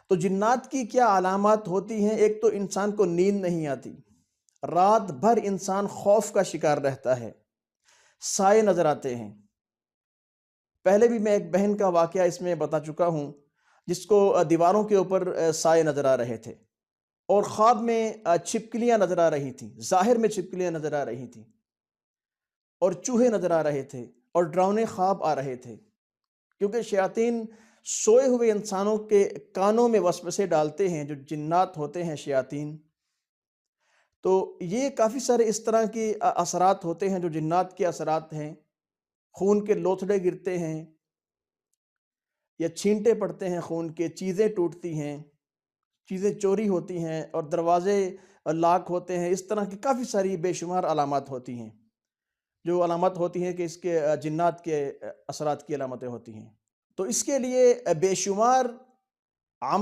تو جنات کی کیا علامات ہوتی ہیں؟ ایک تو انسان کو نیند نہیں آتی، رات بھر انسان خوف کا شکار رہتا ہے، سائے نظر آتے ہیں۔ پہلے بھی میں ایک بہن کا واقعہ اس میں بتا چکا ہوں، جس کو دیواروں کے اوپر سائے نظر آ رہے تھے، اور خواب میں چھپکلیاں نظر آ رہی تھیں، ظاہر میں چھپکلیاں نظر آ رہی تھیں، اور چوہے نظر آ رہے تھے، اور ڈراؤنے خواب آ رہے تھے، کیونکہ شیاطین سوئے ہوئے انسانوں کے کانوں میں وسوسے ڈالتے ہیں، جو جنات ہوتے ہیں شیاطین۔ تو یہ کافی سارے اس طرح کے اثرات ہوتے ہیں جو جنات کے اثرات ہیں۔ خون کے لوتھڑے گرتے ہیں، یا چھینٹے پڑتے ہیں خون کے، چیزیں ٹوٹتی ہیں، چیزیں چوری ہوتی ہیں، اور دروازے لاک ہوتے ہیں۔ اس طرح کی کافی ساری بے شمار علامات ہوتی ہیں، جو علامات ہوتی ہیں کہ اس کے جنات کے اثرات کی علامتیں ہوتی ہیں۔ تو اس کے لیے بے شمار عمل